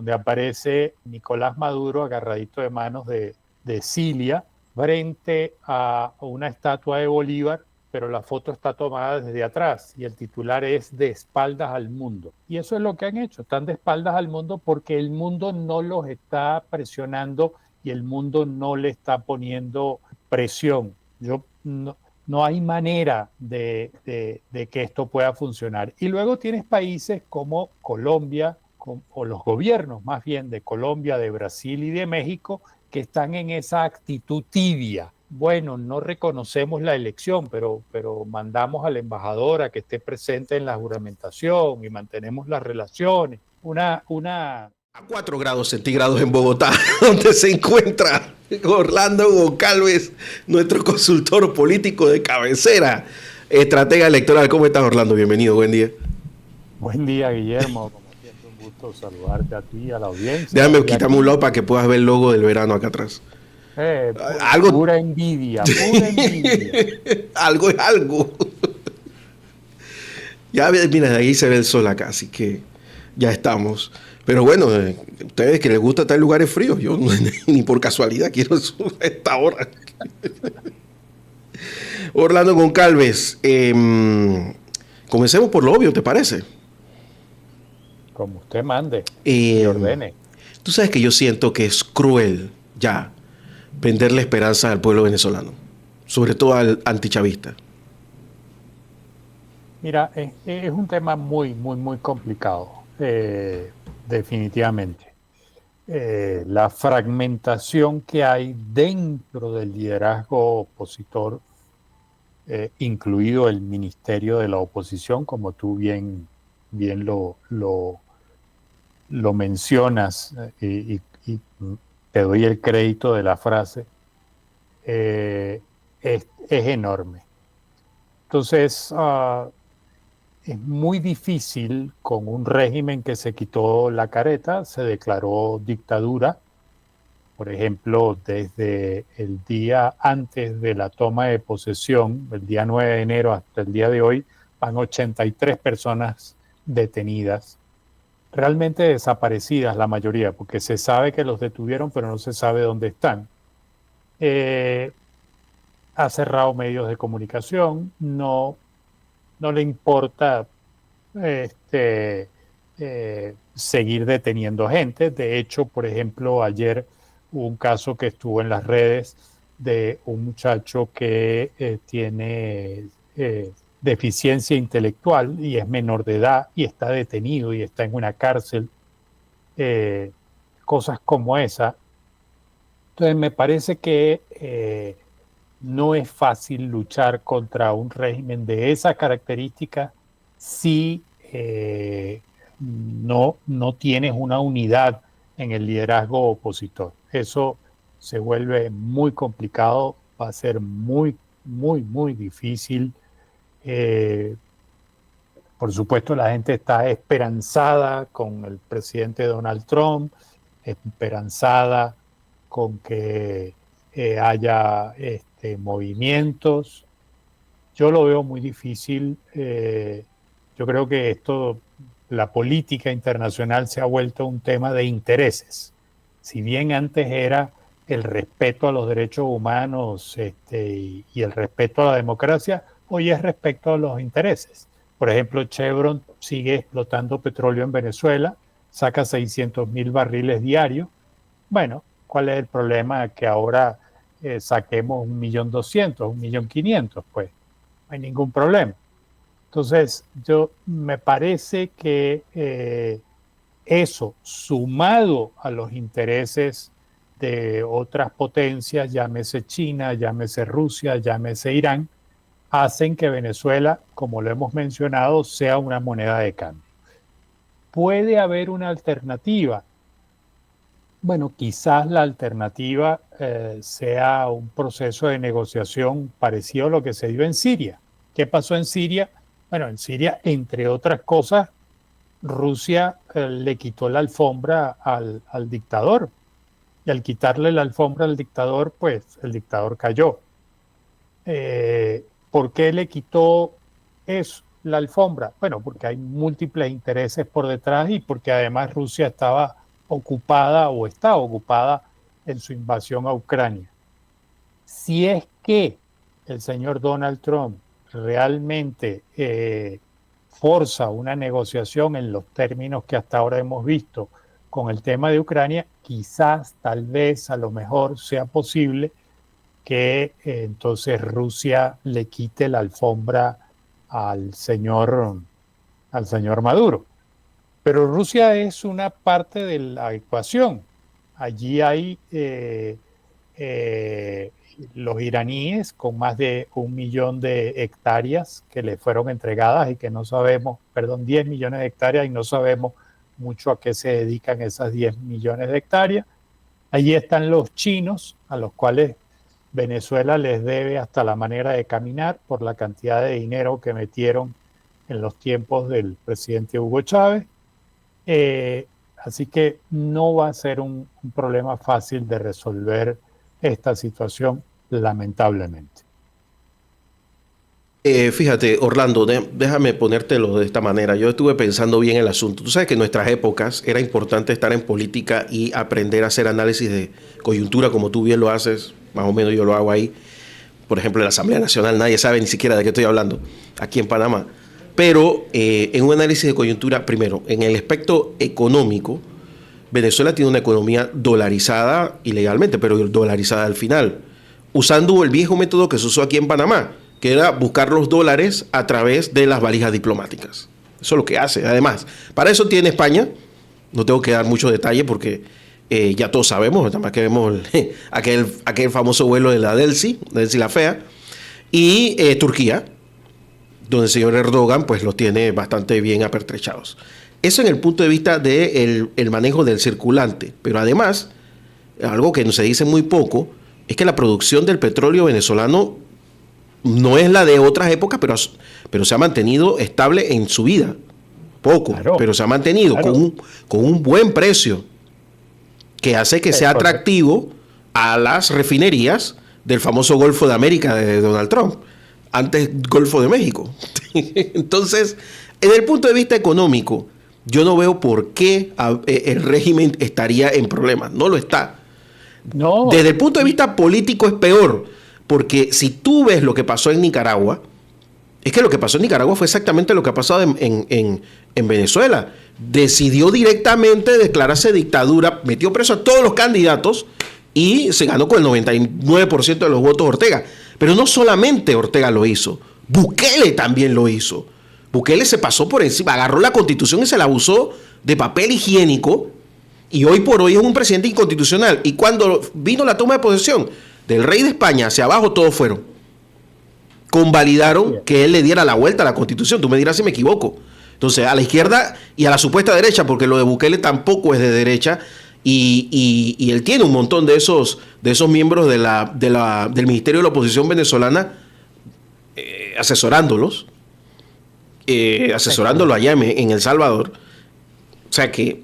donde aparece Nicolás Maduro agarradito de manos de Cilia frente a una estatua de Bolívar, pero la foto está tomada desde atrás y el titular es De espaldas al mundo. Y eso es lo que han hecho, están de espaldas al mundo porque el mundo no los está presionando y el mundo no le está poniendo presión. No hay manera de que esto pueda funcionar. Y luego tienes países como Colombia, o los gobiernos más bien de Colombia, de Brasil y de México, que están en esa actitud tibia. Bueno, no reconocemos la elección, pero mandamos al embajador a que esté presente en la juramentación y mantenemos las relaciones. A 4 grados centígrados en Bogotá, donde se encuentra Orlando Goncalves, nuestro consultor político de cabecera, estratega electoral. ¿Cómo estás, Orlando? Bienvenido, buen día. Buen día, Guillermo. Como siempre, un gusto saludarte a ti, a la audiencia. Déjame Y quitarme un aquí, lado para que puedas ver el logo del verano acá atrás. Algo. pura envidia, pura envidia. Algo es algo. Ya, mira, ahí se ve el sol acá, así que ya estamos. Pero bueno, ustedes que les gusta estar en lugares fríos, yo ni por casualidad quiero esta hora. Orlando Goncalves, comencemos por lo obvio, ¿te parece? Como usted mande y Eh, ordene. Tú sabes que yo siento que es cruel ya venderle esperanza al pueblo venezolano, sobre todo al antichavista. Mira, es un tema muy, muy, muy complicado, definitivamente. La fragmentación que hay dentro del liderazgo opositor, incluido el ministerio de la oposición, como tú bien lo mencionas, y te doy el crédito de la frase, es enorme. Entonces, es muy difícil con un régimen que se quitó la careta, se declaró dictadura. Por ejemplo, desde el día antes de la toma de posesión, el día 9 de enero hasta el día de hoy, van 83 personas detenidas, realmente desaparecidas la mayoría, porque se sabe que los detuvieron, pero no se sabe dónde están. Eh, ha cerrado medios de comunicación, no le importa este, seguir deteniendo gente. De hecho, por ejemplo, ayer hubo un caso que estuvo en las redes de un muchacho que tiene deficiencia intelectual y es menor de edad y está detenido y está en una cárcel, eh, cosas como esa. Entonces me parece que no es fácil luchar contra un régimen de esa característica si no tienes una unidad en el liderazgo opositor. Eso se vuelve muy complicado, va a ser muy, muy, muy difícil. Eh, por supuesto, la gente está esperanzada con el presidente Donald Trump, esperanzada con que haya movimientos. Yo lo veo muy difícil. Yo creo que la política internacional se ha vuelto un tema de intereses. Si bien antes era el respeto a los derechos humanos y el respeto a la democracia, hoy es respeto a los intereses. Por ejemplo, Chevron sigue explotando petróleo en Venezuela, saca 600.000 barriles diarios. Bueno, ¿cuál es el problema? Que ahora saquemos 1.200.000, 1.500.000, pues no hay ningún problema. Entonces, me parece que eso, sumado a los intereses de otras potencias, llámese China, llámese Rusia, llámese Irán, hacen que Venezuela, como lo hemos mencionado, sea una moneda de cambio. ¿Puede haber una alternativa? Bueno, quizás la alternativa sea un proceso de negociación parecido a lo que se dio en Siria. ¿Qué pasó en Siria? Bueno, en Siria, entre otras cosas, Rusia le quitó la alfombra al dictador. Y al quitarle la alfombra al dictador, pues el dictador cayó. ¿Por qué le quitó eso, la alfombra? Bueno, porque hay múltiples intereses por detrás y porque además Rusia estaba ocupada o está ocupada en su invasión a Ucrania. Si es que el señor Donald Trump realmente forza una negociación en los términos que hasta ahora hemos visto con el tema de Ucrania, quizás, tal vez, a lo mejor sea posible que entonces Rusia le quite la alfombra al señor Maduro. Pero Rusia es una parte de la ecuación. Allí hay los iraníes con más de 1 millón de hectáreas que le fueron entregadas y que no sabemos, 10 millones de hectáreas, y no sabemos mucho a qué se dedican esas 10 millones de hectáreas. Allí están los chinos, a los cuales Venezuela les debe hasta la manera de caminar por la cantidad de dinero que metieron en los tiempos del presidente Hugo Chávez. Así que no va a ser un problema fácil de resolver esta situación, lamentablemente. Fíjate, Orlando, déjame ponértelo de esta manera. Yo estuve pensando bien el asunto. Tú sabes que en nuestras épocas era importante estar en política y aprender a hacer análisis de coyuntura, como tú bien lo haces, más o menos yo lo hago ahí. Por ejemplo, en la Asamblea Nacional nadie sabe ni siquiera de qué estoy hablando, aquí en Panamá. Pero en un análisis de coyuntura, primero, en el aspecto económico, Venezuela tiene una economía dolarizada ilegalmente, pero dolarizada al final, usando el viejo método que se usó aquí en Panamá, que era buscar los dólares a través de las valijas diplomáticas. Eso es lo que hace. Además, para eso tiene España, no tengo que dar mucho detalle porque ya todos sabemos, nada más que vemos aquel famoso vuelo de la Delcy la Fea, y Turquía, donde el señor Erdogan pues los tiene bastante bien apertrechados. Eso en el punto de vista del manejo del circulante. Pero además, algo que se dice muy poco, es que la producción del petróleo venezolano no es la de otras épocas, pero se ha mantenido estable en su vida. Poco, claro, pero se ha mantenido claro, con un buen precio que hace que sea atractivo a las refinerías del famoso Golfo de América de Donald Trump, antes Golfo de México. Entonces, desde el punto de vista económico, yo no veo por qué el régimen estaría en problemas. No lo está. No. Desde el punto de vista político es peor, porque si tú ves lo que pasó en Nicaragua, es que lo que pasó en Nicaragua fue exactamente lo que ha pasado en Venezuela. Decidió directamente declararse dictadura, metió preso a todos los candidatos y se ganó con el 99% de los votos Ortega. Pero no solamente Ortega lo hizo, Bukele también lo hizo. Bukele se pasó por encima, agarró la Constitución y se la usó de papel higiénico, y hoy por hoy es un presidente inconstitucional. Y cuando vino la toma de posesión del rey de España hacia abajo, todos fueron. Convalidaron que él le diera la vuelta a la Constitución. Tú me dirás si me equivoco. Entonces, a la izquierda y a la supuesta derecha, porque lo de Bukele tampoco es de derecha, y él tiene un montón de esos miembros del Ministerio de la Oposición venezolana asesorándolos, asesorándolo allá en El Salvador. O sea que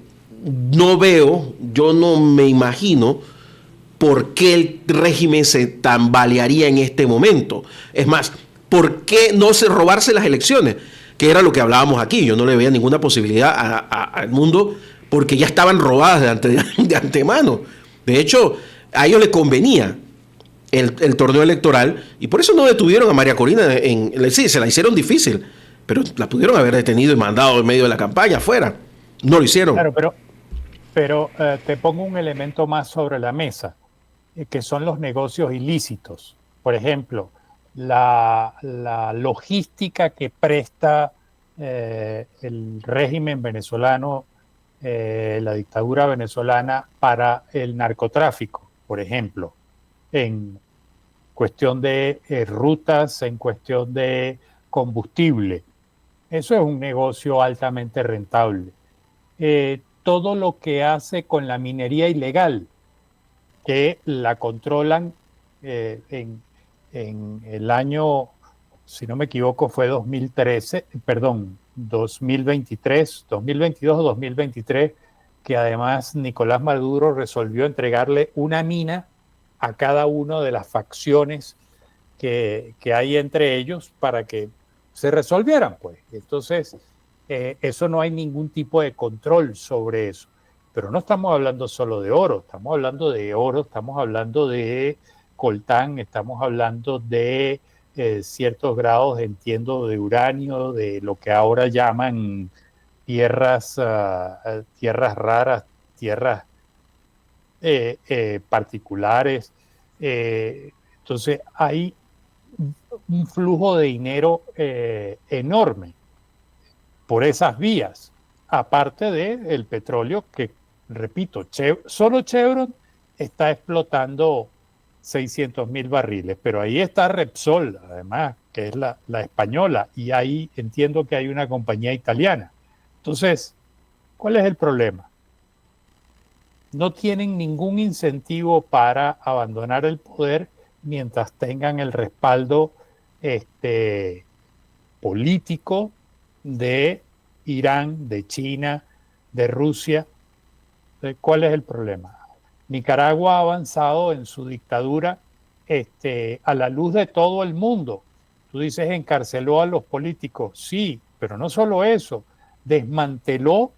yo no me imagino por qué el régimen se tambalearía en este momento. Es más, ¿por qué no robarse las elecciones? Que era lo que hablábamos aquí. Yo no le veía ninguna posibilidad al mundo porque ya estaban robadas de antemano. De hecho, a ellos les convenía el torneo electoral y por eso no detuvieron a María Corina. Sí, se la hicieron difícil, pero la pudieron haber detenido y mandado en medio de la campaña afuera. No lo hicieron. Claro, pero te pongo un elemento más sobre la mesa, que son los negocios ilícitos. Por ejemplo, la logística que presta el régimen venezolano, la dictadura venezolana, para el narcotráfico, por ejemplo, en cuestión de rutas, en cuestión de combustible. Eso es un negocio altamente rentable. Todo lo que hace con la minería ilegal, que la controlan en el año, si no me equivoco, fue 2023, 2022 o 2023, que además Nicolás Maduro resolvió entregarle una mina a cada una de las facciones que hay entre ellos para que se resolvieran, pues. Entonces, eso no hay ningún tipo de control sobre eso. Pero no estamos hablando solo de oro, estamos hablando de coltán, estamos hablando de ciertos grados, entiendo, de uranio, de lo que ahora llaman tierras raras, tierras particulares. Entonces hay un flujo de dinero enorme por esas vías, aparte del petróleo que, repito, solo Chevron está explotando 600,000 barriles, pero ahí está Repsol, además, que es la española, y ahí entiendo que hay una compañía italiana. Entonces, ¿cuál es el problema? No tienen ningún incentivo para abandonar el poder mientras tengan el respaldo político de Irán, de China, de Rusia. ¿Cuál es el problema? Nicaragua ha avanzado en su dictadura a la luz de todo el mundo. Tú dices, encarceló a los políticos. Sí, pero no solo eso. Desmanteló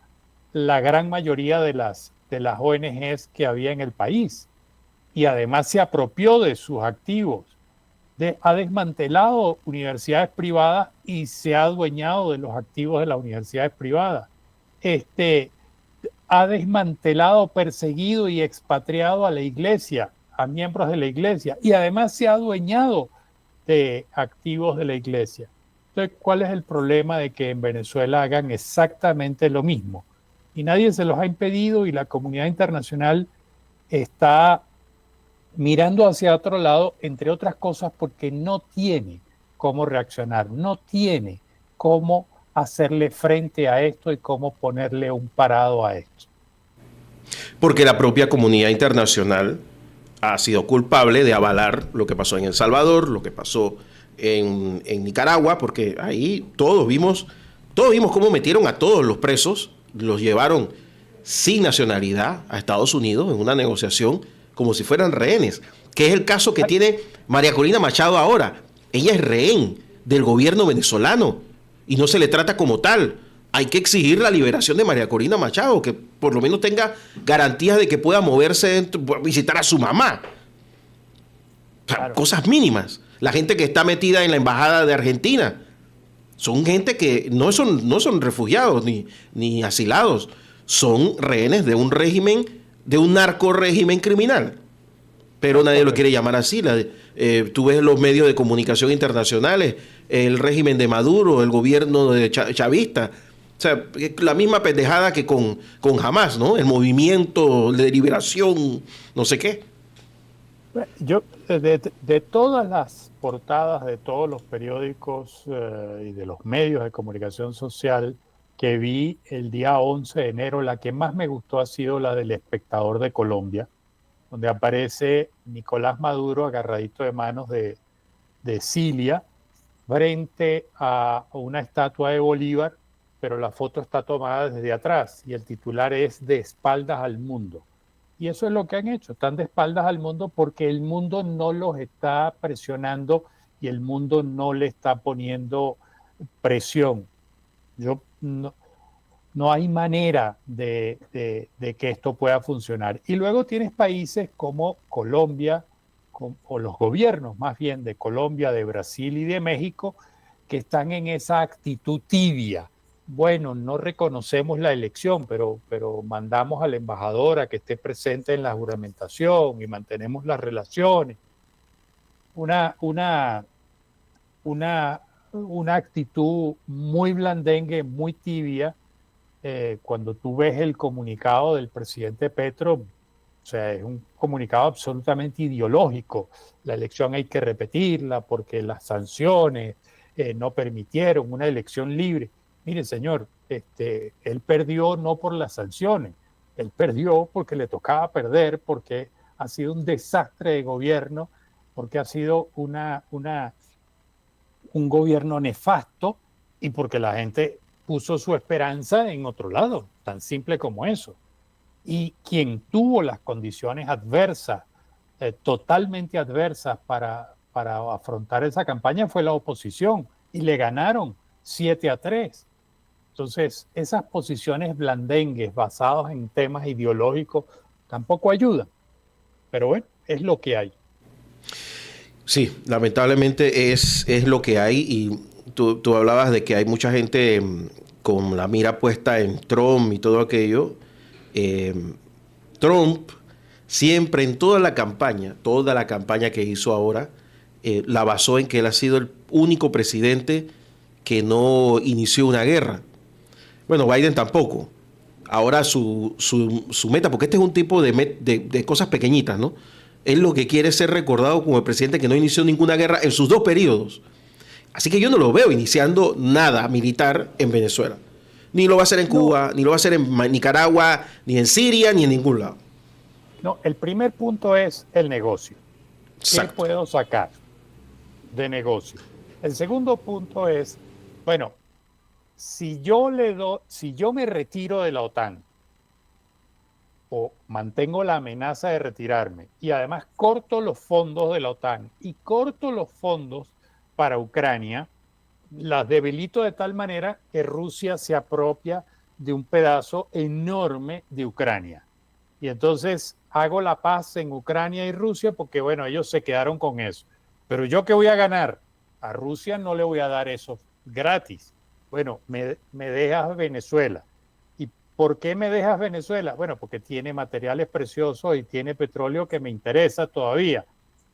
la gran mayoría de las ONGs que había en el país. Y además se apropió de sus activos. Ha desmantelado universidades privadas y se ha adueñado de los activos de las universidades privadas. Ha desmantelado, perseguido y expatriado a la iglesia, a miembros de la iglesia, y además se ha adueñado de activos de la iglesia. Entonces, ¿cuál es el problema de que en Venezuela hagan exactamente lo mismo? Y nadie se los ha impedido y la comunidad internacional está mirando hacia otro lado, entre otras cosas, porque no tiene cómo reaccionar, no tiene cómo hacerle frente a esto y cómo ponerle un parado a esto. Porque la propia comunidad internacional ha sido culpable de avalar lo que pasó en El Salvador, lo que pasó en Nicaragua, porque ahí todos vimos cómo metieron a todos los presos, los llevaron sin nacionalidad a Estados Unidos en una negociación como si fueran rehenes, que es el caso que tiene María Corina Machado ahora. Ella es rehén del gobierno venezolano y no se le trata como tal. Hay que exigir la liberación de María Corina Machado, que por lo menos tenga garantías de que pueda moverse, visitar a su mamá. O sea, claro. Cosas mínimas. La gente que está metida en la embajada de Argentina son gente que no son refugiados ni asilados, son rehenes de un régimen, de un narcorrégimen criminal. Pero nadie lo quiere llamar así. Tú ves los medios de comunicación internacionales, el régimen de Maduro, el gobierno de chavista. O sea, la misma pendejada que con Hamas, ¿no? El movimiento de liberación, no sé qué. Yo, de todas las portadas de todos los periódicos y de los medios de comunicación social que vi el día 11 de enero, la que más me gustó ha sido la del Espectador de Colombia, donde aparece Nicolás Maduro agarradito de manos de Cilia frente a una estatua de Bolívar, pero la foto está tomada desde atrás y el titular es De espaldas al mundo. Y eso es lo que han hecho, están de espaldas al mundo porque el mundo no los está presionando y el mundo no le está poniendo presión. No hay manera de que esto pueda funcionar. Y luego tienes países como Colombia, o los gobiernos más bien de Colombia, de Brasil y de México, que están en esa actitud tibia. Bueno, no reconocemos la elección, pero mandamos al embajador a que esté presente en la juramentación y mantenemos las relaciones. Una actitud muy blandengue, muy tibia. Cuando tú ves el comunicado del presidente Petro, o sea, es un comunicado absolutamente ideológico. La elección hay que repetirla porque las sanciones no permitieron una elección libre. Mire, señor, él perdió no por las sanciones, él perdió porque le tocaba perder, porque ha sido un desastre de gobierno, porque ha sido un gobierno nefasto y porque la gente puso su esperanza en otro lado, tan simple como eso. Y quien tuvo las condiciones adversas, totalmente adversas para afrontar esa campaña fue la oposición y le ganaron 7-3. O Entonces, esas posiciones blandengues basadas en temas ideológicos tampoco ayudan. Pero bueno, es lo que hay. Sí, lamentablemente es lo que hay y tú hablabas de que hay mucha gente con la mira puesta en Trump y todo aquello. Eh, Trump siempre en toda la campaña que hizo ahora, la basó en que él ha sido el único presidente que no inició una guerra. Bueno, Biden tampoco. Ahora su meta, porque este es un tipo de cosas pequeñitas, ¿no? Él lo que quiere es ser recordado como el presidente que no inició ninguna guerra en sus 2 periodos. Así que yo no lo veo iniciando nada militar en Venezuela. Ni lo va a hacer en No, Cuba, ni lo va a hacer en Nicaragua, ni en Siria, ni en ningún lado. no, el primer punto es el negocio. ¿Qué Exacto. puedo sacar de negocio? El segundo punto es, bueno, si yo me retiro de la OTAN o mantengo la amenaza de retirarme y además corto los fondos de la OTAN y corto los fondos para Ucrania, las debilito de tal manera que Rusia se apropia de un pedazo enorme de Ucrania. Y entonces hago la paz en Ucrania y Rusia porque, bueno, ellos se quedaron con eso. Pero yo qué voy a ganar? A Rusia no le voy a dar eso gratis. Bueno, me dejas Venezuela. ¿Y por qué me dejas Venezuela? Bueno, porque tiene materiales preciosos y tiene petróleo que me interesa todavía.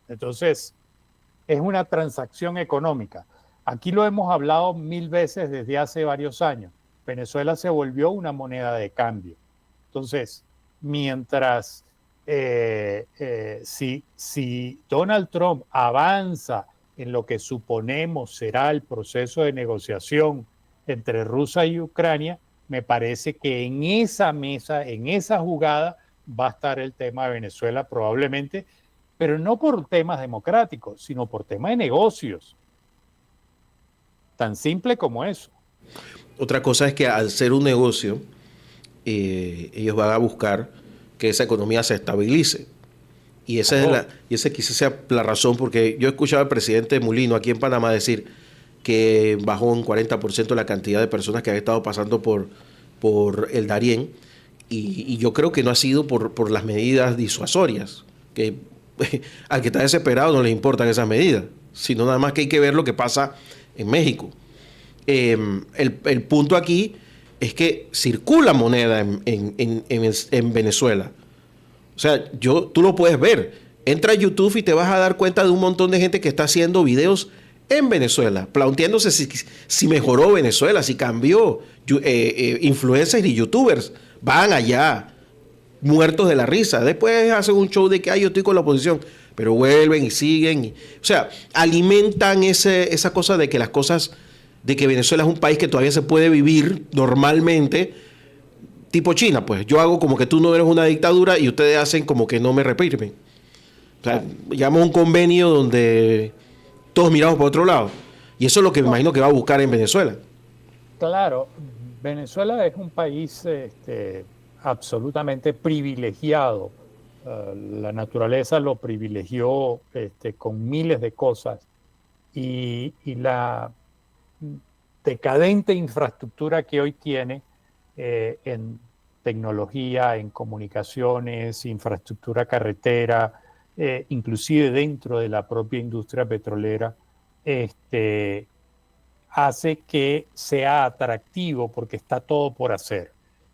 Entonces, es una transacción económica. Aquí lo hemos hablado mil veces desde hace varios años. Venezuela se volvió una moneda de cambio. Entonces, mientras si Donald Trump avanza en lo que suponemos será el proceso de negociación entre Rusia y Ucrania, me parece que en esa mesa, en esa jugada, va a estar el tema de Venezuela probablemente, pero no por temas democráticos, sino por temas de negocios. Tan simple como eso. Otra cosa es que al ser un negocio, ellos van a buscar que esa economía se estabilice. Y Claro, esa quizás sea la razón, porque yo he escuchado al presidente Mulino aquí en Panamá decir que bajó un 40% la cantidad de personas que han estado pasando por el Darién. Y yo creo que no ha sido por las medidas disuasorias, que al que está desesperado no le importan esas medidas, sino nada más que hay que ver lo que pasa en México. El punto aquí es que circula moneda en Venezuela. O sea, tú lo puedes ver. Entra a YouTube y te vas a dar cuenta de un montón de gente que está haciendo videos en Venezuela, planteándose si mejoró Venezuela, si cambió. Influencers y youtubers van allá muertos de la risa. Después hacen un show de que yo estoy con la oposición, pero vuelven y siguen. O sea, alimentan esa cosa de que las cosas, de que Venezuela es un país que todavía se puede vivir normalmente, tipo China, pues yo hago como que tú no eres una dictadura y ustedes hacen como que no me reprimen. O sea, claro. llamamos a un convenio donde todos miramos por otro lado. Y eso es lo que me No, imagino que va a buscar en Venezuela. claro, Venezuela es un país absolutamente privilegiado. La naturaleza lo privilegió con miles de cosas y la decadente infraestructura que hoy tiene en tecnología, en comunicaciones, infraestructura carretera, inclusive dentro de la propia industria petrolera, este, hace que sea atractivo porque está todo por hacer.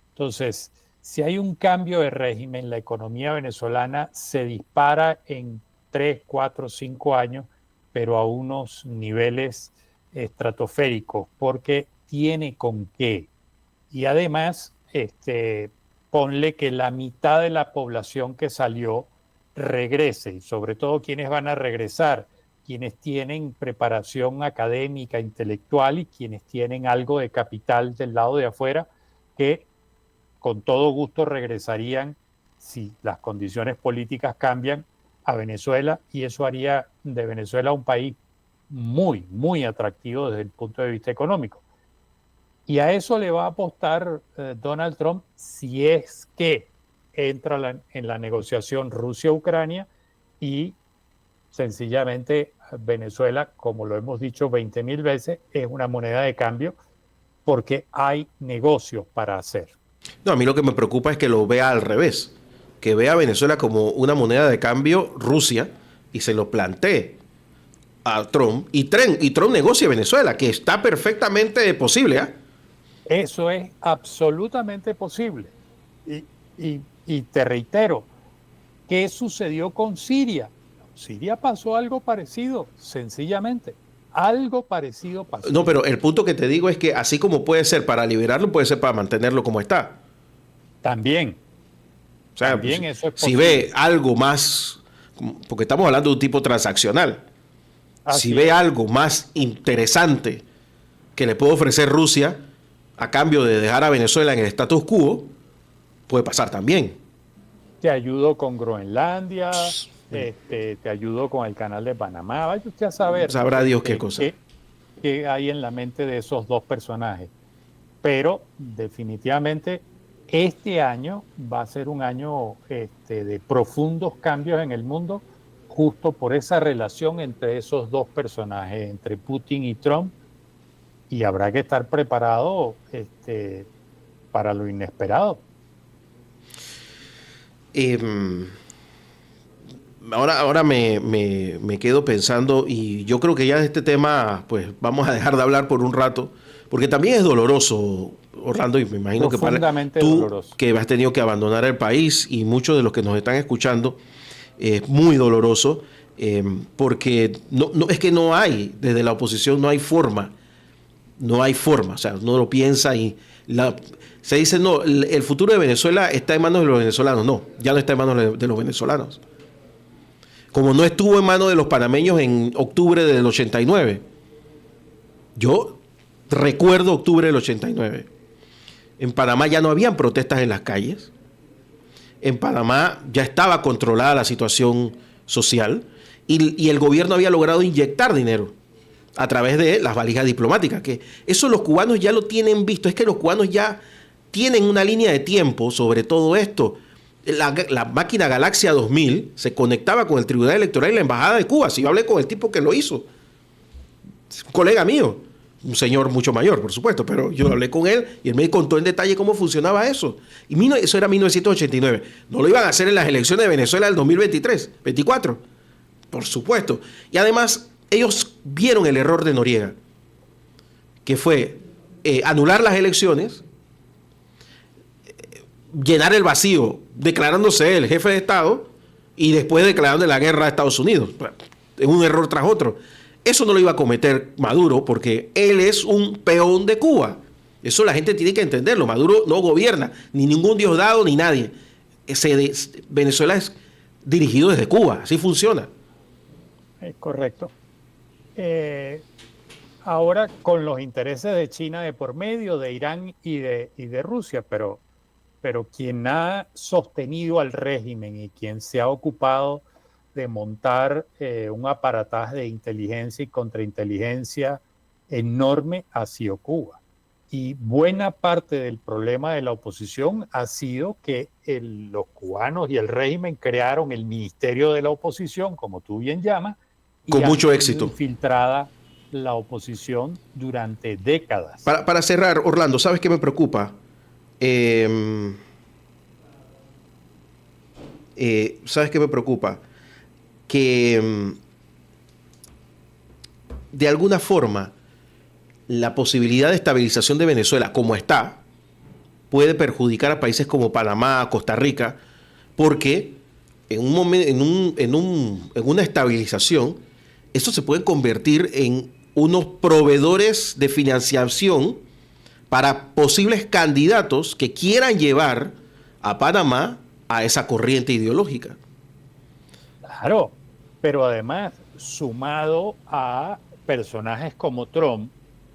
Entonces, si hay un cambio de régimen, la economía venezolana se dispara en 3, 4, 5 años, pero a unos niveles estratosféricos, porque tiene con qué. Y además, ponle que la mitad de la población que salió regrese, y sobre todo quienes van a regresar, quienes tienen preparación académica, intelectual y quienes tienen algo de capital del lado de afuera, que con todo gusto regresarían si las condiciones políticas cambian a Venezuela y eso haría de Venezuela un país muy, muy atractivo desde el punto de vista económico. Y a eso le va a apostar Donald Trump si es que entra en la negociación Rusia-Ucrania y sencillamente Venezuela, como lo hemos dicho 20.000 veces, es una moneda de cambio porque hay negocios para hacer. No, a mí lo que me preocupa es que lo vea al revés, que vea a Venezuela como una moneda de cambio Rusia y se lo plantee a Trump y Trump negocie Venezuela, que está perfectamente posible, ¿eh? Eso es absolutamente posible. Y, y te reitero, ¿qué sucedió con Siria? Siria pasó algo parecido, sencillamente. Algo parecido pasó. No, pero el punto que te digo es que así como puede ser para liberarlo, puede ser para mantenerlo como está. También, O sea, también eso es si posible. ve algo más, porque estamos hablando de un tipo transaccional, si Así ve es. algo más interesante que le puede ofrecer Rusia a cambio de dejar a Venezuela en el status quo, puede pasar también. Te ayudo con Groenlandia, te ayudo con el canal de Panamá. Vaya usted a saber Sabrá Dios qué cosa. qué hay en la mente de esos dos personajes. Pero definitivamente este año va a ser un año de profundos cambios en el mundo, justo por esa relación entre esos dos personajes, entre Putin y Trump, y habrá que estar preparado para lo inesperado. Eh, ahora me quedo pensando y yo creo que ya de este tema pues vamos a dejar de hablar por un rato, porque también es doloroso, Orlando, y me imagino que para Profundamente tú doloroso. que has tenido que abandonar el país y muchos de los que nos están escuchando, es muy doloroso, porque es que no hay, desde la oposición no hay forma, o sea, uno lo piensa y se dice, no, el futuro de Venezuela está en manos de los venezolanos, no, ya no está en manos de los venezolanos. Como no estuvo en manos de los panameños en octubre del 89. Yo recuerdo octubre del 89. En Panamá ya no habían protestas en las calles. En Panamá ya estaba controlada la situación social y el gobierno había logrado inyectar dinero a través de las valijas diplomáticas, que eso los cubanos ya lo tienen visto, es que los cubanos ya tienen una línea de tiempo sobre todo esto. La máquina Galaxia 2000 se conectaba con el Tribunal Electoral y la Embajada de Cuba. Si yo hablé con el tipo que lo hizo, un colega mío, un señor mucho mayor, por supuesto, pero yo hablé con él y él me contó en detalle cómo funcionaba eso. Y eso era 1989. No lo iban a hacer en las elecciones de Venezuela del 2023, 24, por supuesto. Y además, ellos vieron el error de Noriega, que fue anular las elecciones, llenar el vacío, declarándose el jefe de Estado y después declarando la guerra a Estados Unidos. Es un error tras otro. Eso no lo iba a cometer Maduro porque él es un peón de Cuba. Eso la gente tiene que entenderlo. Maduro no gobierna, ni ningún Diosdado, ni nadie. Venezuela es dirigido desde Cuba, así funciona. Es correcto. Ahora con los intereses de China de por medio, de Irán y de Rusia, pero quien ha sostenido al régimen y quien se ha ocupado de montar un aparataje de inteligencia y contrainteligencia enorme ha sido Cuba. Y buena parte del problema de la oposición ha sido que los cubanos y el régimen crearon el Ministerio de la Oposición, como tú bien llamas, y con mucho éxito. Infiltrada la oposición durante décadas. Para cerrar, Orlando, ¿sabes qué me preocupa? ¿Sabes qué me preocupa? Que de alguna forma la posibilidad de estabilización de Venezuela como está puede perjudicar a países como Panamá, Costa Rica, porque en una estabilización eso se puede convertir en unos proveedores de financiación para posibles candidatos que quieran llevar a Panamá a esa corriente ideológica. Claro, pero además sumado a personajes como Trump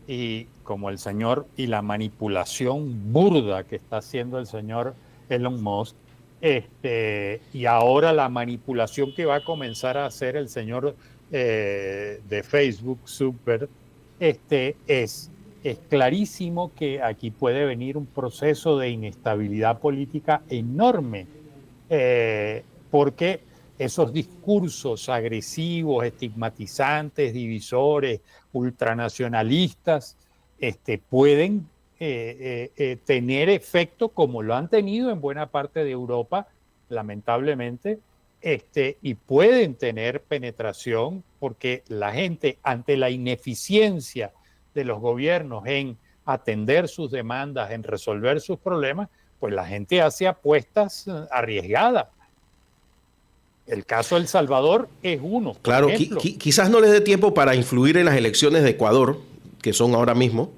y como el señor y la manipulación burda que está haciendo el señor Elon Musk, y ahora la manipulación que va a comenzar a hacer el señor de Facebook, Zuckerberg, es clarísimo que aquí puede venir un proceso de inestabilidad política enorme, porque esos discursos agresivos, estigmatizantes, divisores, ultranacionalistas, pueden tener efecto como lo han tenido en buena parte de Europa, lamentablemente, y pueden tener penetración porque la gente, ante la ineficiencia de los gobiernos en atender sus demandas, en resolver sus problemas, pues la gente hace apuestas arriesgadas. El caso de El Salvador es uno, por Claro, ejemplo. quizás no les dé tiempo para influir en las elecciones de Ecuador, que son ahora mismo,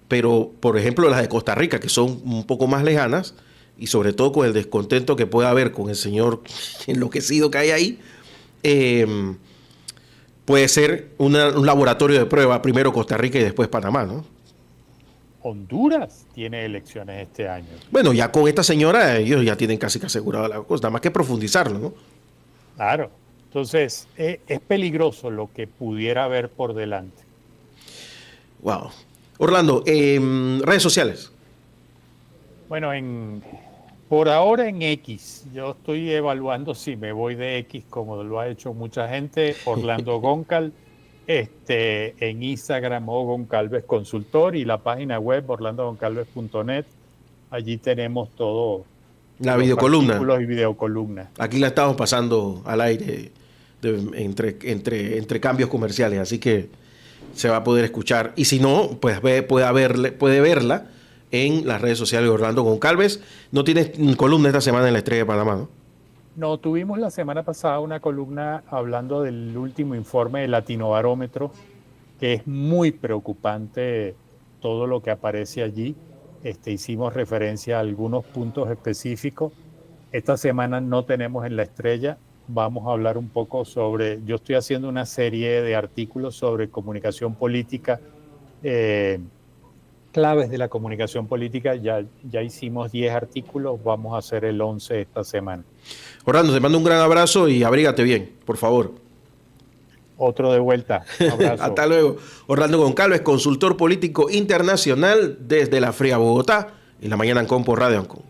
pero por ejemplo las de Costa Rica, que son un poco más lejanas, y sobre todo con el descontento que pueda haber con el señor enloquecido que hay ahí, puede ser un laboratorio de prueba, primero Costa Rica y después Panamá, ¿no? Honduras tiene elecciones este año. Bueno, ya con esta señora ellos ya tienen casi que asegurado la cosa, nada más que profundizarlo, ¿no? Claro. Entonces, es peligroso lo que pudiera haber por delante. Wow. Orlando, redes sociales. Bueno, por ahora en X. Yo estoy evaluando si me voy de X, como lo ha hecho mucha gente. Orlando Goncal, en Instagram o Goncalves Consultor y la página web orlandogoncalves.net. Allí tenemos todo. La Los videocolumna. artículos y videocolumnas. Aquí la estamos pasando al aire entre cambios comerciales, así que se va a poder escuchar. Y si no, pues puede verla en las redes sociales de Orlando Goncalves. No tienes columna esta semana en La Estrella de Panamá, ¿no? No, tuvimos la semana pasada una columna hablando del último informe de Latinobarómetro, que es muy preocupante todo lo que aparece allí. Hicimos referencia a algunos puntos específicos. Esta semana no tenemos en La Estrella. Vamos a hablar un poco yo estoy haciendo una serie de artículos sobre comunicación política, claves de la comunicación política. Ya hicimos 10 artículos, vamos a hacer el 11 esta semana. Orlando, te mando un gran abrazo y abrígate bien, por favor. Otro de vuelta. Abrazo. Hasta luego. Orlando Goncalves, consultor político internacional desde la fría Bogotá, en la mañana Ancon por Radio Ancon.